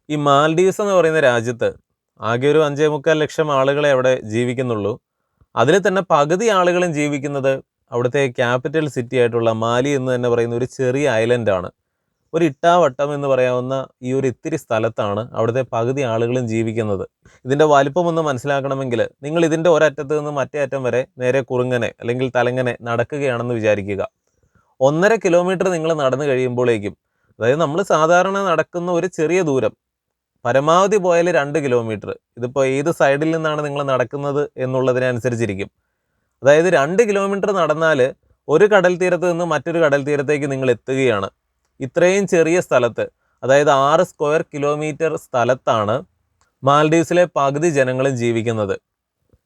ഈ മാൽഡീവ്സ് എന്ന് പറയുന്ന രാജ്യത്ത് ആകെ ഒരു 5.25 ലക്ഷം ആളുകളെ അവിടെ ജീവിക്കുന്നുള്ളൂ. അതിൽ തന്നെ പകുതി ആളുകളും ജീവിക്കുന്നത് അവിടുത്തെ ക്യാപിറ്റൽ സിറ്റി ആയിട്ടുള്ള മാലി എന്ന് തന്നെ പറയുന്ന ഒരു ചെറിയ ഐലൻഡാണ്. ഒരു ഇട്ടാവട്ടം എന്ന് പറയാവുന്ന ഈ ഒരു ഇത്തിരി സ്ഥലത്താണ് അവിടുത്തെ പകുതി ആളുകളും ജീവിക്കുന്നത്. ഇതിൻ്റെ വലിപ്പമൊന്ന് മനസ്സിലാക്കണമെങ്കിൽ നിങ്ങൾ ഇതിൻ്റെ ഒരറ്റത്ത് നിന്ന് മറ്റേ അറ്റം വരെ നേരെ കുറുങ്ങനെ അല്ലെങ്കിൽ തലങ്ങനെ നടക്കുകയാണെന്ന് വിചാരിക്കുക. 1.5 കിലോമീറ്റർ നിങ്ങൾ നടന്നു കഴിയുമ്പോഴേക്കും, അതായത് നമ്മൾ സാധാരണ നടക്കുന്ന ഒരു ചെറിയ ദൂരം പരമാവധി പോയാൽ 2 കിലോമീറ്റർ. ഇതിപ്പോൾ ഏത് സൈഡിൽ നിന്നാണ് നിങ്ങൾ നടക്കുന്നത് എന്നുള്ളതിനനുസരിച്ചിരിക്കും. അതായത് 2 കിലോമീറ്റർ നടന്നാൽ ഒരു കടൽ തീരത്ത് നിന്ന് മറ്റൊരു കടൽ തീരത്തേക്ക് നിങ്ങൾ എത്തുകയാണ്. ഇത്രയും ചെറിയ സ്ഥലത്ത്, അതായത് 6 സ്ക്വയർ കിലോമീറ്റർ സ്ഥലത്താണ് മാൽഡീവ്സിലെ പകുതി ജനങ്ങളും ജീവിക്കുന്നത്.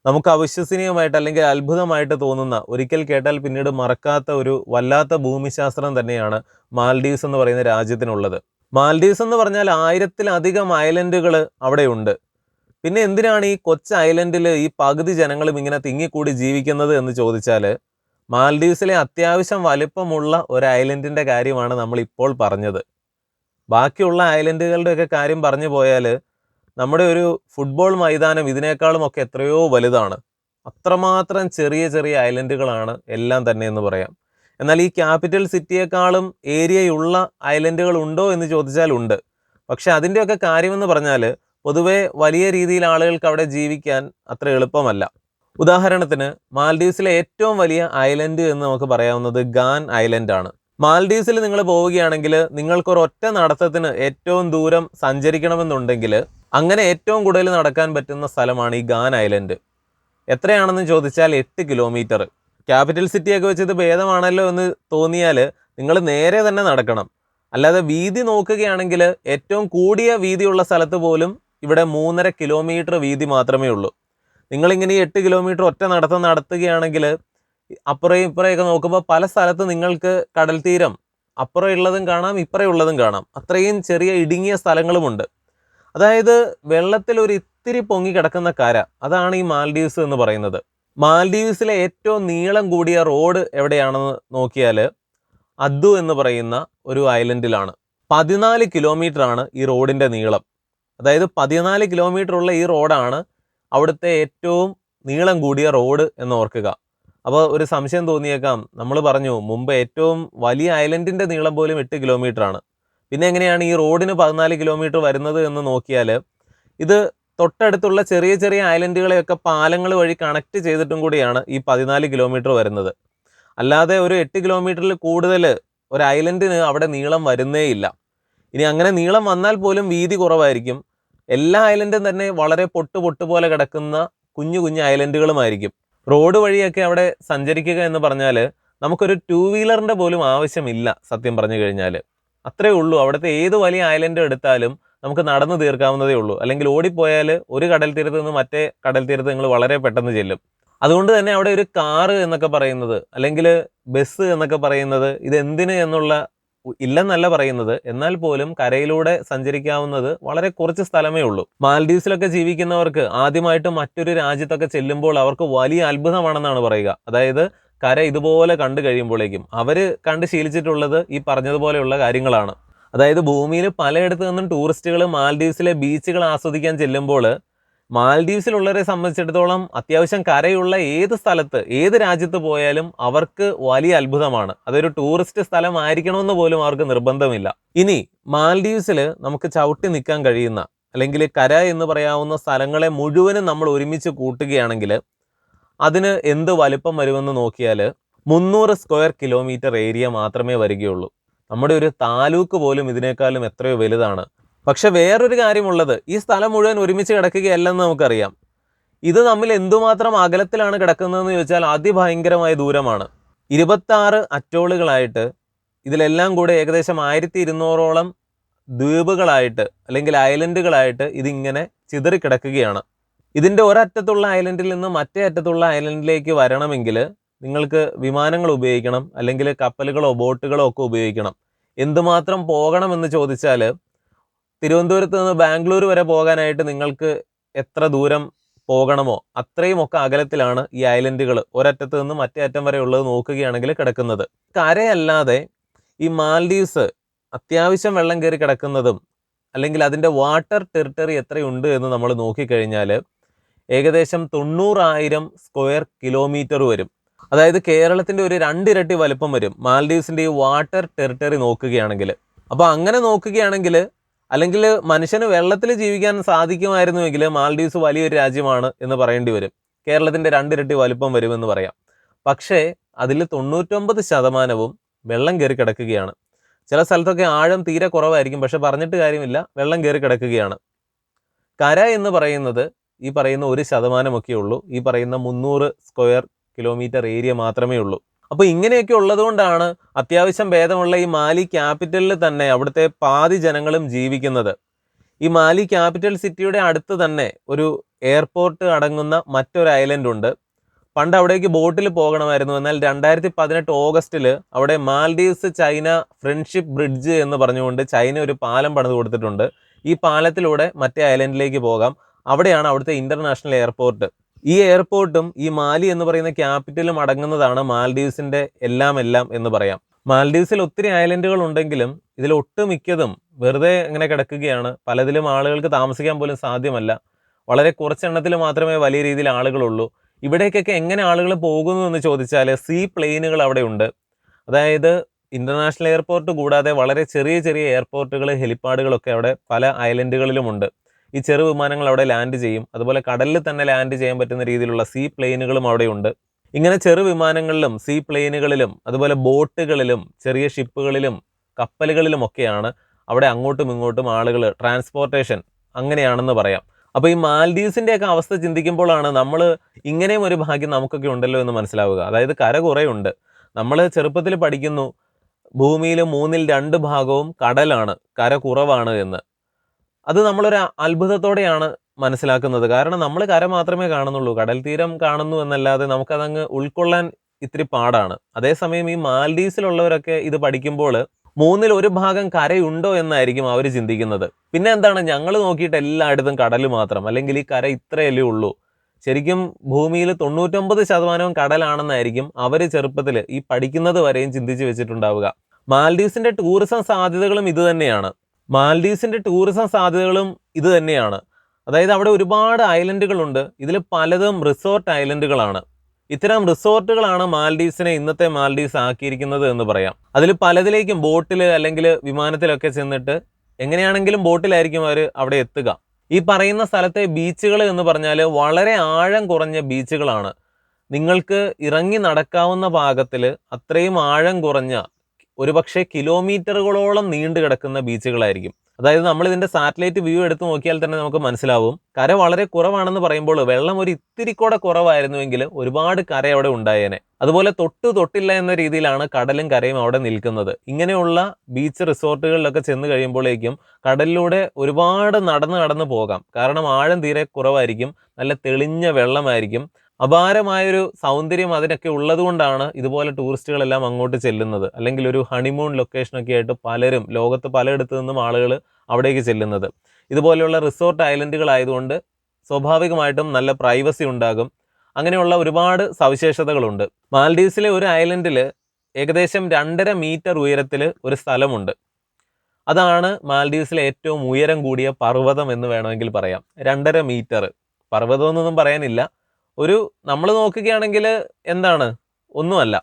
നമുക്ക് അവിശ്വസനീയമായിട്ട് അല്ലെങ്കിൽ അത്ഭുതമായിട്ട് തോന്നുന്ന, ഒരിക്കൽ കേട്ടാൽ പിന്നീട് മറക്കാത്ത ഒരു വല്ലാത്ത ഭൂമിശാസ്ത്രം തന്നെയാണ് മാൽഡീവ്സ് എന്ന് പറയുന്ന രാജ്യത്തിനുള്ളത്. മാൽഡീവ്സ് എന്ന് പറഞ്ഞാൽ 1000-ലധികം ഐലൻഡുകൾ അവിടെയുണ്ട്. പിന്നെ എന്തിനാണ് ഈ കൊച്ചു ഐലൻഡിൽ ഈ പകുതി ജനങ്ങളും ഇങ്ങനെ തിങ്ങിക്കൂടി ജീവിക്കുന്നത് എന്ന് ചോദിച്ചാൽ, മാൽഡീവ്സിലെ അത്യാവശ്യം വലിപ്പമുള്ള ഒരു ഐലൻഡിൻ്റെ കാര്യമാണ് നമ്മൾ ഇപ്പോൾ പറഞ്ഞത്. ബാക്കിയുള്ള ഐലൻഡുകളുടെയൊക്കെ കാര്യം പറഞ്ഞു പോയാൽ നമ്മുടെ ഒരു ഫുട്ബോൾ മൈതാനം ഇതിനേക്കാളും ഒക്കെ എത്രയോ വലുതാണ്. അത്രമാത്രം ചെറിയ ചെറിയ ഐലൻഡുകളാണ് എല്ലാം തന്നെ എന്ന് പറയാം. എന്നാൽ ഈ ക്യാപിറ്റൽ സിറ്റിയേക്കാളും ഏരിയയുള്ള ഐലൻഡുകൾ ഉണ്ടോ എന്ന് ചോദിച്ചാൽ ഉണ്ട്. പക്ഷെ അതിൻ്റെയൊക്കെ കാര്യമെന്ന് പറഞ്ഞാൽ പൊതുവെ വലിയ രീതിയിൽ ആളുകൾക്ക് അവിടെ ജീവിക്കാൻ അത്ര എളുപ്പമല്ല. ഉദാഹരണത്തിന് മാൽഡീവ്സിലെ ഏറ്റവും വലിയ ഐലൻഡ് എന്ന് നമുക്ക് പറയാവുന്നത് ഗാൻ ഐലൻഡ് ആണ്. മാൽഡീവ്സിൽ നിങ്ങൾ പോവുകയാണെങ്കിൽ നിങ്ങൾക്കൊരൊറ്റ നടത്തത്തിന് ഏറ്റവും ദൂരം സഞ്ചരിക്കണമെന്നുണ്ടെങ്കിൽ അങ്ങനെ ഏറ്റവും കൂടുതൽ നടക്കാൻ പറ്റുന്ന സ്ഥലമാണ് ഈ ഗാൻ ഐലൻഡ്. എത്രയാണെന്ന് ചോദിച്ചാൽ 8 കിലോമീറ്റർ. ക്യാപിറ്റൽ സിറ്റിയൊക്കെ വെച്ചത് ഭേദമാണല്ലോ എന്ന് തോന്നിയാൽ നിങ്ങൾ നേരെ തന്നെ നടക്കണം. അല്ലാതെ വീതി നോക്കുകയാണെങ്കിൽ ഏറ്റവും കൂടിയ വീതിയുള്ള സ്ഥലത്ത് പോലും ഇവിടെ 3.5 കിലോമീറ്റർ വീതി മാത്രമേ ഉള്ളൂ. നിങ്ങളിങ്ങനെ 8 കിലോമീറ്റർ ഒറ്റ നടത്തം നടത്തുകയാണെങ്കിൽ അപ്പുറയും ഇപ്പുറയൊക്കെ നോക്കുമ്പോൾ പല സ്ഥലത്ത് നിങ്ങൾക്ക് കടൽ തീരം അപ്പുറം ഉള്ളതും കാണാം, ഇപ്പുറം ഉള്ളതും കാണാം. അത്രയും ചെറിയ ഇടുങ്ങിയ സ്ഥലങ്ങളുമുണ്ട്. അതായത് വെള്ളത്തിൽ ഒരു ഇത്തിരി പൊങ്ങി കിടക്കുന്ന കര, അതാണ് ഈ മാൽഡീവ്സ് എന്ന് പറയുന്നത്. മാൽഡീവ്സിലെ ഏറ്റവും നീളം കൂടിയ റോഡ് എവിടെയാണെന്ന് നോക്കിയാൽ അദ്ദു എന്ന് പറയുന്ന ഒരു ഐലൻഡിലാണ്. 14 കിലോമീറ്റർ ആണ് ഈ റോഡിൻ്റെ നീളം. അതായത് 14 കിലോമീറ്റർ ഉള്ള ഈ റോഡാണ് അവിടുത്തെ ഏറ്റവും നീളം കൂടിയ റോഡ് എന്ന് ഓർക്കുക. അപ്പോൾ ഒരു സംശയം തോന്നിയേക്കാം, നമ്മൾ പറഞ്ഞു മുമ്പ് ഏറ്റവും വലിയ ഐലൻഡിൻ്റെ നീളം പോലും 8 കിലോമീറ്റർ ആണ്. പിന്നെ എങ്ങനെയാണ് ഈ റോഡിന് 14 കിലോമീറ്റർ വരുന്നത് എന്ന് നോക്കിയാൽ ഇത് തൊട്ടടുത്തുള്ള ചെറിയ ചെറിയ ഐലൻഡുകളെയൊക്കെ പാലങ്ങൾ വഴി കണക്ട് ചെയ്തിട്ടും കൂടിയാണ് ഈ 14 കിലോമീറ്റർ വരുന്നത്. അല്ലാതെ ഒരു 8 കിലോമീറ്ററിൽ കൂടുതൽ ഒരു ഐലൻഡിന് അവിടെ നീളം വരുന്നേയില്ല. ഇനി അങ്ങനെ നീളം വന്നാൽ പോലും വീതി കുറവായിരിക്കും. എല്ലാ ഐലൻഡും തന്നെ വളരെ പൊട്ട് പോലെ കിടക്കുന്ന കുഞ്ഞു കുഞ്ഞു ഐലൻഡുകളുമായിരിക്കും. റോഡ് വഴിയൊക്കെ അവിടെ സഞ്ചരിക്കുക എന്ന് പറഞ്ഞാൽ നമുക്കൊരു 2 വീലറിൻ്റെ പോലും ആവശ്യമില്ല സത്യം പറഞ്ഞു കഴിഞ്ഞാൽ. അത്രേ ഉള്ളൂ. അവിടുത്തെ ഏത് വലിയ ഐലൻഡ് എടുത്താലും നമുക്ക് നടന്നു തീർക്കാവുന്നതേ ഉള്ളൂ. അല്ലെങ്കിൽ ഓടിപ്പോയാൽ ഒരു കടൽ തീരത്ത് നിന്ന് മറ്റേ കടൽ തീരത്ത് നിങ്ങൾ വളരെ പെട്ടെന്ന് ചെല്ലും. അതുകൊണ്ട് തന്നെ അവിടെ ഒരു കാറ് എന്നൊക്കെ പറയുന്നത്, അല്ലെങ്കിൽ ബസ് എന്നൊക്കെ പറയുന്നത് ഇതെന്തിന് എന്നുള്ള ഇല്ലെന്നല്ല പറയുന്നത്. എന്നാൽ പോലും കരയിലൂടെ സഞ്ചരിക്കാവുന്നത് വളരെ കുറച്ച് സ്ഥലമേ ഉള്ളൂ. മാൽഡീവ്സിലൊക്കെ ജീവിക്കുന്നവർക്ക് ആദ്യമായിട്ട് മറ്റൊരു രാജ്യത്തൊക്കെ ചെല്ലുമ്പോൾ അവർക്ക് വലിയ അത്ഭുതമാണെന്നാണ് പറയുക. അതായത് കര ഇതുപോലെ കണ്ടു കഴിയുമ്പോഴേക്കും അവർ കണ്ട് ശീലിച്ചിട്ടുള്ളത് ഈ പറഞ്ഞതുപോലെയുള്ള കാര്യങ്ങളാണ്. അതായത് ഭൂമിയിൽ പലയിടത്തു നിന്നും ടൂറിസ്റ്റുകൾ മാൽഡീവ്സിലെ ബീച്ചുകൾ ആസ്വദിക്കാൻ ചെല്ലുമ്പോൾ മാൽഡീവ്സിലുള്ളവരെ സംബന്ധിച്ചിടത്തോളം അത്യാവശ്യം കരയുള്ള ഏത് സ്ഥലത്ത് ഏത് രാജ്യത്ത് പോയാലും അവർക്ക് വലിയ അത്ഭുതമാണ്. അതൊരു ടൂറിസ്റ്റ് സ്ഥലമായിരിക്കണമെന്ന് പോലും അവർക്ക് നിർബന്ധമില്ല. ഇനി മാൽഡീവ്സിൽ നമുക്ക് ചവിട്ടി നിൽക്കാൻ കഴിയുന്ന അല്ലെങ്കിൽ കര എന്ന് പറയാവുന്ന സ്ഥലങ്ങളെ മുഴുവനും നമ്മൾ ഒരുമിച്ച് കൂട്ടുകയാണെങ്കിൽ അതിന് എന്ത് വലിപ്പം വരുമെന്ന് നോക്കിയാൽ 300 സ്ക്വയർ കിലോമീറ്റർ ഏരിയ മാത്രമേ വരികയുള്ളൂ. നമ്മുടെ ഒരു താലൂക്ക് പോലും ഇതിനേക്കാളും എത്രയോ വലുതാണ്. പക്ഷെ വേറൊരു കാര്യമുള്ളത്, ഈ സ്ഥലം മുഴുവൻ ഒരുമിച്ച് കിടക്കുകയല്ലെന്ന് നമുക്കറിയാം. ഇത് തമ്മിൽ എന്തുമാത്രം അകലത്തിലാണ് കിടക്കുന്നതെന്ന് ചോദിച്ചാൽ അതിഭയങ്കരമായ ദൂരമാണ്. 26 അറ്റോളുകളായിട്ട് ഇതിലെല്ലാം കൂടെ ഏകദേശം 1200ഓളം ദ്വീപുകളായിട്ട് അല്ലെങ്കിൽ ഐലൻഡുകളായിട്ട് ഇതിങ്ങനെ ചിതറിക്കിടക്കുകയാണ്. ഇതിൻ്റെ ഒരറ്റത്തുള്ള ഐലൻഡിൽ നിന്ന് മറ്റേ അറ്റത്തുള്ള ഐലൻഡിലേക്ക് വരണമെങ്കിൽ നിങ്ങൾക്ക് വിമാനങ്ങൾ ഉപയോഗിക്കണം, അല്ലെങ്കിൽ കപ്പലുകളോ ബോട്ടുകളോ ഒക്കെ ഉപയോഗിക്കണം. എന്തുമാത്രം പോകണമെന്ന് ചോദിച്ചാൽ തിരുവനന്തപുരത്ത് നിന്ന് ബാംഗ്ലൂർ വരെ പോകാനായിട്ട് നിങ്ങൾക്ക് എത്ര ദൂരം പോകണമോ അത്രയും ഒക്കെ അകലത്തിലാണ് ഈ ഐലൻഡുകൾ ഒരറ്റത്ത് നിന്ന് മറ്റേ അറ്റം വരെ ഉള്ളത് നോക്കുകയാണെങ്കിൽ കിടക്കുന്നത്. കരയല്ലാതെ ഈ മാൽഡീവ്സ് അത്യാവശ്യം വെള്ളം കയറി കിടക്കുന്നതും അല്ലെങ്കിൽ അതിൻ്റെ വാട്ടർ ടെറിട്ടറി എത്രയുണ്ട് എന്ന് നമ്മൾ നോക്കിക്കഴിഞ്ഞാൽ ഏകദേശം 90,000 സ്ക്വയർ കിലോമീറ്റർ വരും. അതായത് കേരളത്തിൻ്റെ ഒരു 2 ഇരട്ടി വലുപ്പം വരും മാൽഡീവ്സിൻ്റെ ഈ വാട്ടർ ടെറിട്ടറി നോക്കുകയാണെങ്കിൽ. അപ്പോൾ അങ്ങനെ നോക്കുകയാണെങ്കിൽ, അല്ലെങ്കിൽ മനുഷ്യന് വെള്ളത്തിൽ ജീവിക്കാൻ സാധിക്കുമായിരുന്നുവെങ്കിൽ മാൽഡീവ്സ് വലിയൊരു രാജ്യമാണ് എന്ന് പറയേണ്ടി വരും. കേരളത്തിൻ്റെ 2 ഇരട്ടി വലുപ്പം വരുമെന്ന് പറയാം. പക്ഷേ അതിൽ 99% വെള്ളം കയറി കിടക്കുകയാണ്. ചില സ്ഥലത്തൊക്കെ ആഴം തീരെ കുറവായിരിക്കും, പക്ഷെ പറഞ്ഞിട്ട് കാര്യമില്ല, വെള്ളം കയറി കിടക്കുകയാണ്. കര എന്ന് പറയുന്നത് ഈ പറയുന്ന 1% ഉള്ളൂ. ഈ പറയുന്ന 300 സ്ക്വയർ കിലോമീറ്റർ ഏരിയ മാത്രമേ ഉള്ളൂ. അപ്പോൾ ഇങ്ങനെയൊക്കെ ഉള്ളതുകൊണ്ടാണ് അത്യാവശ്യം ഭേദമുള്ള ഈ മാലി ക്യാപിറ്റലിൽ തന്നെ അവിടുത്തെ പാതി ജനങ്ങളും ജീവിക്കുന്നത്. ഈ മാലി ക്യാപിറ്റൽ സിറ്റിയുടെ അടുത്ത് തന്നെ ഒരു എയർപോർട്ട് അടങ്ങുന്ന മറ്റൊരു ഐലൻഡ് ഉണ്ട്. പണ്ട് അവിടേക്ക് ബോട്ടിൽ പോകണമായിരുന്നു. എന്നാൽ 2018 ഓഗസ്റ്റിൽ അവിടെ മാൽഡീവ്സ് ചൈന ഫ്രണ്ട്ഷിപ്പ് ബ്രിഡ്ജ് എന്ന് പറഞ്ഞുകൊണ്ട് ചൈന ഒരു പാലം പണിത് കൊടുത്തിട്ടുണ്ട്. ഈ പാലത്തിലൂടെ മറ്റേ ഐലൻഡിലേക്ക് പോകാം. അവിടെയാണ് അവിടുത്തെ ഇന്റർനാഷണൽ എയർപോർട്ട്. ഈ എയർപോർട്ടും ഈ മാലി എന്ന് പറയുന്ന ക്യാപിറ്റലും അടങ്ങുന്നതാണ് മാൽഡീവ്സിന്റെ എല്ലാം എന്ന് പറയാം. മാൽഡീവ്സിൽ ഒത്തിരി ഐലൻഡുകൾ ഉണ്ടെങ്കിലും ഇതിൽ ഒട്ടുമിക്കതും വെറുതെ ഇങ്ങനെ കിടക്കുകയാണ്. പലതിലും ആളുകൾക്ക് താമസിക്കാൻ പോലും സാധ്യമല്ല. വളരെ കുറച്ചെണ്ണത്തിൽ മാത്രമേ വലിയ രീതിയിൽ ആളുകളുള്ളൂ. ഇവിടേക്കൊക്കെ എങ്ങനെ ആളുകൾ പോകുന്നു എന്ന് ചോദിച്ചാൽ സീ പ്ലെയിനുകൾ അവിടെ ഉണ്ട്. അതായത് ഇന്റർനാഷണൽ എയർപോർട്ട് കൂടാതെ വളരെ ചെറിയ ചെറിയ എയർപോർട്ടുകൾ, ഹെലിപ്പാഡുകളൊക്കെ അവിടെ പല ഐലൻഡുകളിലുമുണ്ട്. ഈ ചെറു വിമാനങ്ങൾ അവിടെ ലാൻഡ് ചെയ്യും. അതുപോലെ കടലിൽ തന്നെ ലാൻഡ് ചെയ്യാൻ പറ്റുന്ന രീതിയിലുള്ള സീ പ്ലെയിനുകളും അവിടെയുണ്ട്. ഇങ്ങനെ ചെറു വിമാനങ്ങളിലും സീ പ്ലെയിനുകളിലും അതുപോലെ ബോട്ടുകളിലും ചെറിയ ഷിപ്പുകളിലും കപ്പലുകളിലും ഒക്കെയാണ് അവിടെ അങ്ങോട്ടും ഇങ്ങോട്ടും ആളുകൾ ട്രാൻസ്പോർട്ടേഷൻ അങ്ങനെയാണെന്ന് പറയാം. അപ്പോൾ ഈ മാൽഡീവ്സിൻ്റെ ഒക്കെ അവസ്ഥ ചിന്തിക്കുമ്പോഴാണ് നമ്മൾ ഇങ്ങനെയും ഒരു ഭാഗ്യം നമുക്കൊക്കെ ഉണ്ടല്ലോ എന്ന് മനസ്സിലാവുക. അതായത് കര കുറേ ഉണ്ട്. നമ്മൾ ചെറുപ്പത്തിൽ പഠിക്കുന്നു ഭൂമിയിൽ 2/3 ഭാഗവും കടലാണ്, കര കുറവാണ് എന്ന്. അത് നമ്മളൊരു അത്ഭുതത്തോടെയാണ് മനസ്സിലാക്കുന്നത്. കാരണം നമ്മൾ കര മാത്രമേ കാണുന്നുള്ളൂ, കടൽ തീരം കാണുന്നു എന്നല്ലാതെ നമുക്കതങ്ങ് ഉൾക്കൊള്ളാൻ ഇത്തിരി പാടാണ്. അതേസമയം ഈ മാൽഡീവ്സിലുള്ളവരൊക്കെ ഇത് പഠിക്കുമ്പോൾ 1/3 ഭാഗം കരയുണ്ടോ എന്നായിരിക്കും അവർ ചിന്തിക്കുന്നത്. പിന്നെ എന്താണ്, ഞങ്ങൾ നോക്കിയിട്ട് എല്ലായിടത്തും കടൽ മാത്രം, അല്ലെങ്കിൽ ഈ കര ഇത്രയല്ലേ ഉള്ളൂ. ശരിക്കും ഭൂമിയിൽ 99% കടലാണെന്നായിരിക്കും അവർ ചെറുപ്പത്തിൽ ഈ പഠിക്കുന്നത് വരെയും ചിന്തിച്ച് വെച്ചിട്ടുണ്ടാവുക. മാൽഡീവ്സിന്റെ ടൂറിസം സാധ്യതകളും ഇത് തന്നെയാണ്. അതായത് അവിടെ ഒരുപാട് ഐലൻഡുകളുണ്ട്. ഇതിൽ പലതും റിസോർട്ട് ഐലൻഡുകളാണ്. ഇത്തരം റിസോർട്ടുകളാണ് മാൽഡീവ്സിനെ ഇന്നത്തെ മാൽഡീവ്സ് ആക്കിയിരിക്കുന്നത് എന്ന് പറയാം. അതിൽ പലതിലേക്കും ബോട്ടിൽ അല്ലെങ്കിൽ വിമാനത്തിലൊക്കെ ചെന്നിട്ട് എങ്ങനെയാണെങ്കിലും ബോട്ടിലായിരിക്കും അവർ അവിടെ എത്തുക. ഈ പറയുന്ന സ്ഥലത്തെ ബീച്ചുകൾ എന്ന് പറഞ്ഞാൽ വളരെ ആഴം കുറഞ്ഞ ബീച്ചുകളാണ്. നിങ്ങൾക്ക് ഇറങ്ങി നടക്കാവുന്ന പാകത്തിൽ അത്രയും ആഴം കുറഞ്ഞ, ഒരുപക്ഷെ കിലോമീറ്ററുകളോളം നീണ്ടു കിടക്കുന്ന ബീച്ചുകളായിരിക്കും. അതായത് നമ്മൾ ഇതിന്റെ സാറ്റലൈറ്റ് വ്യൂ എടുത്ത് നോക്കിയാൽ തന്നെ നമുക്ക് മനസ്സിലാവും. കര വളരെ കുറവാണെന്ന് പറയുമ്പോൾ വെള്ളം ഒരു ഇത്തിരി കൂടെ കുറവായിരുന്നുവെങ്കിൽ ഒരുപാട് കര അവിടെ ഉണ്ടായേനെ. അതുപോലെ തൊട്ടില്ല എന്ന രീതിയിലാണ് കടലും കരയും അവിടെ നിൽക്കുന്നത്. ഇങ്ങനെയുള്ള ബീച്ച് റിസോർട്ടുകളിലൊക്കെ ചെന്ന് കഴിയുമ്പോഴേക്കും കടലിലൂടെ ഒരുപാട് നടന്ന് പോകാം. കാരണം ആഴം തീരെ കുറവായിരിക്കും, നല്ല തെളിഞ്ഞ വെള്ളമായിരിക്കും. അപാരമായൊരു സൗന്ദര്യം അതിനൊക്കെ ഉള്ളത് കൊണ്ടാണ് ഇതുപോലെ ടൂറിസ്റ്റുകളെല്ലാം അങ്ങോട്ട് ചെല്ലുന്നത്. അല്ലെങ്കിൽ ഒരു ഹണിമൂൺ ലൊക്കേഷനൊക്കെ ആയിട്ട് പലരും ലോകത്ത് പലയിടത്തു നിന്നും ആളുകൾ അവിടേക്ക് ചെല്ലുന്നത്. ഇതുപോലെയുള്ള റിസോർട്ട് ഐലൻഡുകളായതുകൊണ്ട് സ്വാഭാവികമായിട്ടും നല്ല പ്രൈവസി ഉണ്ടാകും. അങ്ങനെയുള്ള ഒരുപാട് സവിശേഷതകളുണ്ട്. മാൽഡീവ്സിലെ ഒരു ഐലൻഡിൽ ഏകദേശം 2.5 മീറ്റർ ഉയരത്തിൽ ഒരു സ്ഥലമുണ്ട്. അതാണ് മാൽഡീവ്സിലെ ഏറ്റവും ഉയരം കൂടിയ പർവ്വതം എന്ന് വേണമെങ്കിൽ പറയാം. 2.5 മീറ്റർ പർവ്വതമെന്നൊന്നും പറയാനില്ല. നമ്മൾ നോക്കുകയാണെങ്കിൽ എന്താണ്, ഒന്നുമല്ല.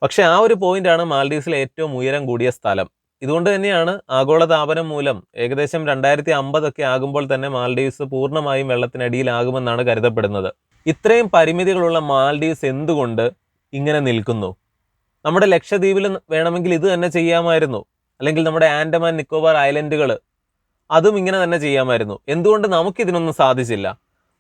പക്ഷെ ആ ഒരു പോയിന്റാണ് മാൽഡീവ്സിലെ ഏറ്റവും ഉയരം കൂടിയ സ്ഥലം. ഇതുകൊണ്ട് തന്നെയാണ് ആഗോളതാപനം മൂലം ഏകദേശം 2050 ആകുമ്പോൾ തന്നെ മാൽഡീവ്സ് പൂർണ്ണമായും വെള്ളത്തിനടിയിലാകുമെന്നാണ് കരുതപ്പെടുന്നത്. ഇത്രയും പരിമിതികളുള്ള മാൽഡീവ്സ് എന്തുകൊണ്ട് ഇങ്ങനെ നിൽക്കുന്നു? നമ്മുടെ ലക്ഷദ്വീപിൽ വേണമെങ്കിൽ ഇത് തന്നെ ചെയ്യാമായിരുന്നു. അല്ലെങ്കിൽ നമ്മുടെ ആൻഡമാൻ നിക്കോബാർ ഐലൻഡുകൾ, അതും ഇങ്ങനെ തന്നെ ചെയ്യാമായിരുന്നു. എന്തുകൊണ്ട് നമുക്കിതിനൊന്നും സാധിച്ചില്ല?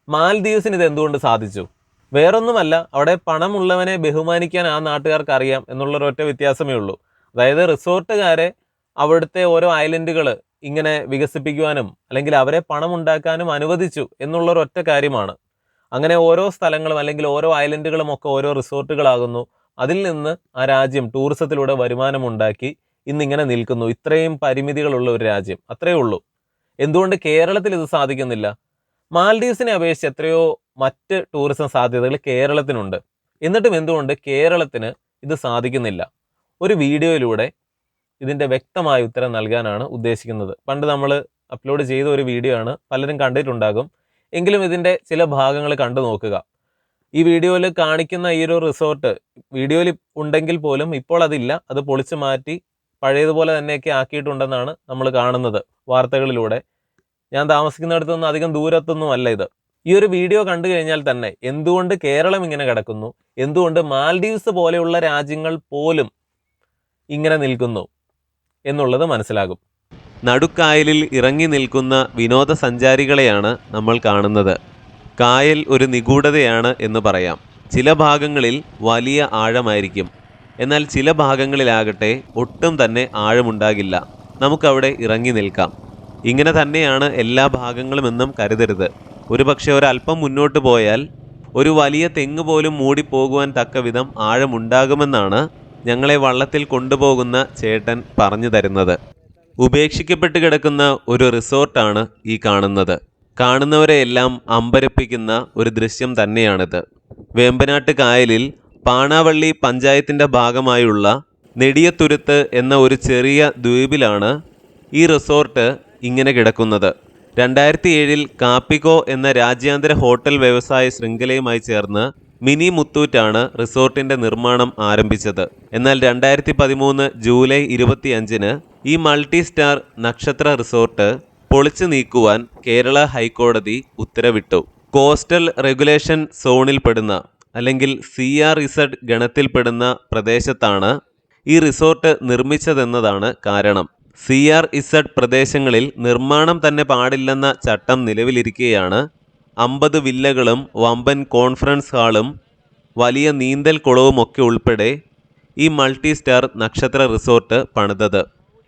മാൽഡീവ്സിന് ഇത് എന്തുകൊണ്ട് സാധിച്ചു? വേറൊന്നുമല്ല, അവിടെ പണമുള്ളവനെ ബഹുമാനിക്കാൻ ആ നാട്ടുകാർക്ക് അറിയാം എന്നുള്ളൊരൊറ്റ വ്യത്യാസമേ ഉള്ളൂ. അതായത് റിസോർട്ടുകാരെ അവിടുത്തെ ഓരോ ഐലൻഡുകൾ ഇങ്ങനെ വികസിപ്പിക്കുവാനും അല്ലെങ്കിൽ അവരെ പണമുണ്ടാക്കാനും അനുവദിച്ചു എന്നുള്ളൊരൊറ്റ കാര്യമാണ്. അങ്ങനെ ഓരോ സ്ഥലങ്ങളും അല്ലെങ്കിൽ ഓരോ ഐലൻഡുകളും ഒക്കെ ഓരോ റിസോർട്ടുകളാകുന്നു. അതിൽ നിന്ന് ആ രാജ്യം ടൂറിസത്തിലൂടെ വരുമാനമുണ്ടാക്കി ഇന്നിങ്ങനെ നിൽക്കുന്നു. ഇത്രയും പരിമിതികളുള്ള ഒരു രാജ്യം, അത്രയേ ഉള്ളൂ. എന്തുകൊണ്ട് കേരളത്തിൽ ഇത് സാധിക്കുന്നില്ല? മാൽഡീവ്സിനെ അപേക്ഷിച്ച് എത്രയോ മറ്റ് ടൂറിസം സാധ്യതകൾ കേരളത്തിനുണ്ട്. എന്നിട്ടും എന്തുകൊണ്ട് കേരളത്തിന് ഇത് സാധിക്കുന്നില്ല? ഒരു വീഡിയോയിലൂടെ ഇതിൻ്റെ വ്യക്തമായ ഉത്തരം നൽകാനാണ് ഉദ്ദേശിക്കുന്നത്. പണ്ട് നമ്മൾ അപ്ലോഡ് ചെയ്ത ഒരു വീഡിയോ ആണ്, പലരും കണ്ടിട്ടുണ്ടാകും. എങ്കിലും ഇതിൻ്റെ ചില ഭാഗങ്ങൾ കണ്ടു നോക്കുക. ഈ വീഡിയോയിൽ കാണിക്കുന്ന ഈ ഒരു റിസോർട്ട് വീഡിയോയിൽ ഉണ്ടെങ്കിൽ പോലും ഇപ്പോൾ അതില്ല, അത് പൊളിച്ചു മാറ്റി പഴയതുപോലെ തന്നെയൊക്കെ ആക്കിയിട്ടുണ്ടെന്നാണ് നമ്മൾ കാണുന്നത് വാർത്തകളിലൂടെ. ഞാൻ താമസിക്കുന്നിടത്തുനിന്ന് അധികം ദൂരത്തൊന്നും അല്ല ഇത്. ഈ ഒരു വീഡിയോ കണ്ടു കഴിഞ്ഞാൽ തന്നെ എന്തുകൊണ്ട് കേരളം ഇങ്ങനെ കിടക്കുന്നു, എന്തുകൊണ്ട് മാൽഡീവ്സ് പോലെയുള്ള രാജ്യങ്ങൾ പോലും ഇങ്ങനെ നിൽക്കുന്നു എന്നുള്ളത് മനസ്സിലാകും. നടുക്കായലിൽ ഇറങ്ങി നിൽക്കുന്ന വിനോദസഞ്ചാരികളെയാണ് നമ്മൾ കാണുന്നത്. കായൽ ഒരു നിഗൂഢതയാണ് എന്ന് പറയാം. ചില ഭാഗങ്ങളിൽ വലിയ ആഴമായിരിക്കും, എന്നാൽ ചില ഭാഗങ്ങളിലാകട്ടെ ഒട്ടും തന്നെ ആഴമുണ്ടാകില്ല. നമുക്കവിടെ ഇറങ്ങി നിൽക്കാം. ഇങ്ങനെ തന്നെയാണ് എല്ലാ ഭാഗങ്ങളും എന്നും കരുതരുത്. ഒരുപക്ഷെ ഒരല്പം മുന്നോട്ട് പോയാൽ ഒരു വലിയ തെങ്ങ് പോലും മൂടിപ്പോകുവാൻ തക്ക വിധം ആഴമുണ്ടാകുമെന്നാണ് ഞങ്ങളെ വള്ളത്തിൽ കൊണ്ടുപോകുന്ന ചേട്ടൻ പറഞ്ഞു തരുന്നത്. ഉപേക്ഷിക്കപ്പെട്ട് കിടക്കുന്ന ഒരു റിസോർട്ടാണ് ഈ കാണുന്നത്. കാണുന്നവരെയെല്ലാം അമ്പരപ്പിക്കുന്ന ഒരു ദൃശ്യം തന്നെയാണിത്. വേമ്പനാട്ട് കായലിൽ പാണാവള്ളി പഞ്ചായത്തിൻ്റെ ഭാഗമായുള്ള നെടിയത്തുരുത്ത് എന്ന ഒരു ചെറിയ ദ്വീപിലാണ് ഈ റിസോർട്ട് ഇങ്ങനെ കിടക്കുന്നത്. 2007 കാപ്പിക്കോ എന്ന രാജ്യാന്തര ഹോട്ടൽ വ്യവസായ ശൃംഖലയുമായി ചേർന്ന് മിനി മുത്തൂറ്റാണ് റിസോർട്ടിൻ്റെ നിർമ്മാണം ആരംഭിച്ചത്. എന്നാൽ 2013 ജൂലൈ 25 ഈ മൾട്ടി സ്റ്റാർ നക്ഷത്ര റിസോർട്ട് പൊളിച്ചു നീക്കുവാൻ കേരള ഹൈക്കോടതി ഉത്തരവിട്ടു. കോസ്റ്റൽ റെഗുലേഷൻ സോണിൽപ്പെടുന്ന അല്ലെങ്കിൽ CRZ ഗണത്തിൽപ്പെടുന്ന പ്രദേശത്താണ് ഈ റിസോർട്ട് നിർമ്മിച്ചതെന്നതാണ് കാരണം. CRZ പ്രദേശങ്ങളിൽ നിർമ്മാണം തന്നെ പാടില്ലെന്ന ചട്ടം നിലവിലിരിക്കെയാണ് 50 വില്ലകളും വമ്പൻ കോൺഫറൻസ് ഹാളും വലിയ നീന്തൽ കുളവുമൊക്കെ ഉൾപ്പെടെ ഈ മൾട്ടി സ്റ്റാർ നക്ഷത്ര റിസോർട്ട് പണിതത്.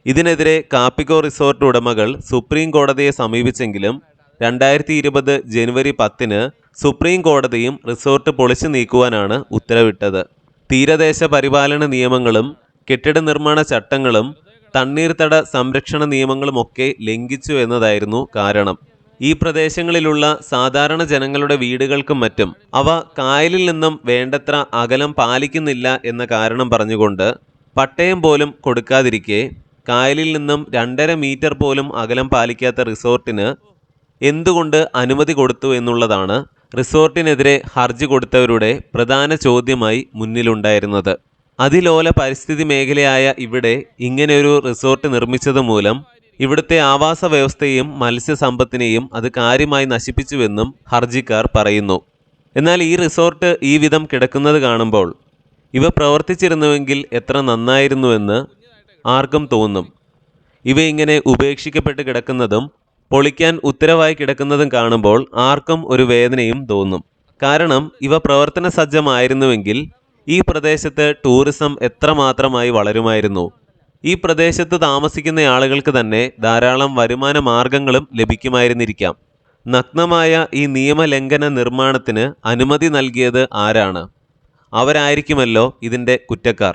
ഇതിനെതിരെ കാപ്പിക്കോ റിസോർട്ട് ഉടമകൾ സുപ്രീം കോടതിയെ സമീപിച്ചെങ്കിലും 2020 ജനുവരി 10 സുപ്രീം കോടതിയും റിസോർട്ട് പൊളിച്ചു നീക്കുവാനാണ് ഉത്തരവിട്ടത്. തീരദേശ പരിപാലന നിയമങ്ങളും കെട്ടിട നിർമ്മാണ ചട്ടങ്ങളും തണ്ണീർത്തട സംരക്ഷണ നിയമങ്ങളുമൊക്കെ ലംഘിച്ചു എന്നതായിരുന്നു കാരണം. ഈ പ്രദേശങ്ങളിലുള്ള സാധാരണ ജനങ്ങളുടെ വീടുകൾക്കും മറ്റും അവ കായലിൽ നിന്നും വേണ്ടത്ര അകലം പാലിക്കുന്നില്ല എന്ന കാരണം പറഞ്ഞുകൊണ്ട് പട്ടയം പോലും കൊടുക്കാതിരിക്കെ കായലിൽ നിന്നും 2.5 മീറ്റർ പോലും അകലം പാലിക്കാത്ത റിസോർട്ടിന് എന്തുകൊണ്ട് അനുമതി കൊടുത്തു എന്നുള്ളതാണ് റിസോർട്ടിനെതിരെ ഹർജി കൊടുത്തവരുടെ പ്രധാന ചോദ്യമായി മുന്നിലുണ്ടായിരുന്നത്. അതിലോല പരിസ്ഥിതി മേഖലയായ ഇവിടെ ഇങ്ങനെയൊരു റിസോർട്ട് നിർമ്മിച്ചത് മൂലം ഇവിടുത്തെ ആവാസ വ്യവസ്ഥയെയും മത്സ്യസമ്പത്തിനെയും അത് കാര്യമായി നശിപ്പിച്ചുവെന്നും ഹർജിക്കാർ പറയുന്നു. എന്നാൽ ഈ റിസോർട്ട് ഈ വിധം കിടക്കുന്നത് കാണുമ്പോൾ ഇവ പ്രവർത്തിച്ചിരുന്നുവെങ്കിൽ എത്ര നന്നായിരുന്നുവെന്ന് ആർക്കും തോന്നും. ഇവ ഇങ്ങനെ ഉപേക്ഷിക്കപ്പെട്ട് കിടക്കുന്നതും പൊളിക്കാൻ ഉത്തരവായി കിടക്കുന്നതും കാണുമ്പോൾ ആർക്കും ഒരു വേദനയും തോന്നും. കാരണം ഇവ പ്രവർത്തന സജ്ജമായിരുന്നുവെങ്കിൽ ഈ പ്രദേശത്ത് ടൂറിസം എത്രമാത്രമായി വളരുമായിരുന്നു. ഈ പ്രദേശത്ത് താമസിക്കുന്ന ആളുകൾക്ക് തന്നെ ധാരാളം വരുമാന മാർഗങ്ങളും ലഭിക്കുമായിരുന്നിരിക്കാം. നഗ്നമായ ഈ നിയമലംഘന നിർമ്മാണത്തിന് അനുമതി നൽകിയത് ആരാണ്? അവരായിരിക്കുമല്ലോ ഇതിൻ്റെ കുറ്റക്കാർ.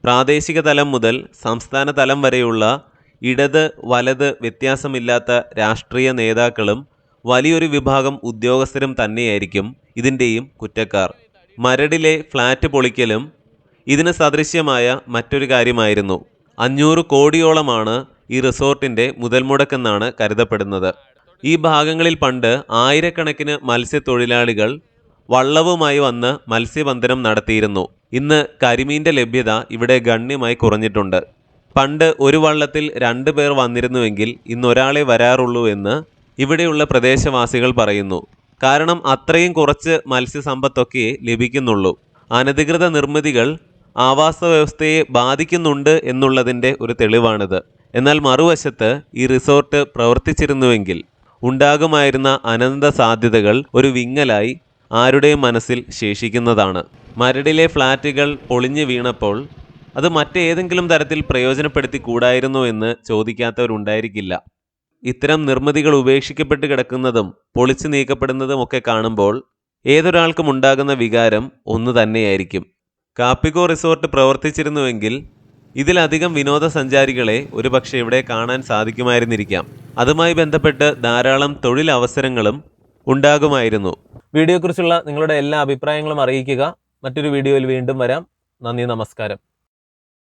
പ്രാദേശിക തലം മുതൽ സംസ്ഥാന തലം വരെയുള്ള ഇടത് വലത് വ്യത്യാസമില്ലാത്ത രാഷ്ട്രീയ നേതാക്കളും വലിയൊരു വിഭാഗം ഉദ്യോഗസ്ഥരും തന്നെയായിരിക്കും ഇതിൻ്റെയും കുറ്റക്കാർ. മരടിലെ ഫ്ലാറ്റ് പൊളിക്കലും ഇതിന് സദൃശ്യമായ മറ്റൊരു കാര്യമായിരുന്നു. 500 കോടിയോളമാണ് ഈ റിസോർട്ടിൻ്റെ മുതൽ മുടക്കെന്നാണ് കരുതപ്പെടുന്നത്. ഈ ഭാഗങ്ങളിൽ പണ്ട് ആയിരക്കണക്കിന് മത്സ്യത്തൊഴിലാളികൾ വള്ളവുമായി വന്ന് മത്സ്യബന്ധനം നടത്തിയിരുന്നു. ഇന്ന് കരിമീൻ്റെ ലഭ്യത ഇവിടെ ഗണ്യമായി കുറഞ്ഞിട്ടുണ്ട്. പണ്ട് ഒരു വള്ളത്തിൽ 2 പേർ വന്നിരുന്നുവെങ്കിൽ ഇന്ന് ഒരാളെ വരാറുള്ളൂ എന്ന് ഇവിടെയുള്ള പ്രദേശവാസികൾ പറയുന്നു. കാരണം അത്രയും കുറച്ച് മത്സ്യസമ്പത്തൊക്കെ ലഭിക്കുന്നുള്ളൂ. അനധികൃത നിർമ്മിതികൾ ആവാസ വ്യവസ്ഥയെ ബാധിക്കുന്നുണ്ട് എന്നുള്ളതിൻ്റെ ഒരു തെളിവാണിത്. എന്നാൽ മറുവശത്ത് ഈ റിസോർട്ട് പ്രവർത്തിച്ചിരുന്നുവെങ്കിൽ ഉണ്ടാകുമായിരുന്ന അനന്ത സാധ്യതകൾ ഒരു വിങ്ങലായി ആരുടെയും മനസ്സിൽ ശേഷിക്കുന്നതാണ്. മരടിലെ ഫ്ലാറ്റുകൾ പൊളിഞ്ഞു വീണപ്പോൾ അത് മറ്റേതെങ്കിലും തരത്തിൽ പ്രയോജനപ്പെടുത്തി കൂടായിരുന്നോ എന്ന് ചോദിക്കാത്തവരുണ്ടായിരിക്കില്ല. ഇത്തരം നിർമ്മിതികൾ ഉപേക്ഷിക്കപ്പെട്ട് കിടക്കുന്നതും പൊളിച്ചു നീക്കപ്പെടുന്നതും ഒക്കെ കാണുമ്പോൾ ഏതൊരാൾക്കും ഉണ്ടാകുന്ന വികാരം ഒന്നു തന്നെയായിരിക്കും. കാപ്പിക്കോ റിസോർട്ട് പ്രവർത്തിച്ചിരുന്നുവെങ്കിൽ ഇതിലധികം വിനോദസഞ്ചാരികളെ ഒരുപക്ഷെ ഇവിടെ കാണാൻ സാധിക്കുമായിരുന്നിരിക്കാം. അതുമായി ബന്ധപ്പെട്ട് ധാരാളം തൊഴിലവസരങ്ങളും ഉണ്ടാകുമായിരുന്നു. വീഡിയോയെക്കുറിച്ചുള്ള നിങ്ങളുടെ എല്ലാ അഭിപ്രായങ്ങളും അറിയിക്കുക. മറ്റൊരു വീഡിയോയിൽ വീണ്ടും വരാം. നന്ദി, നമസ്കാരം.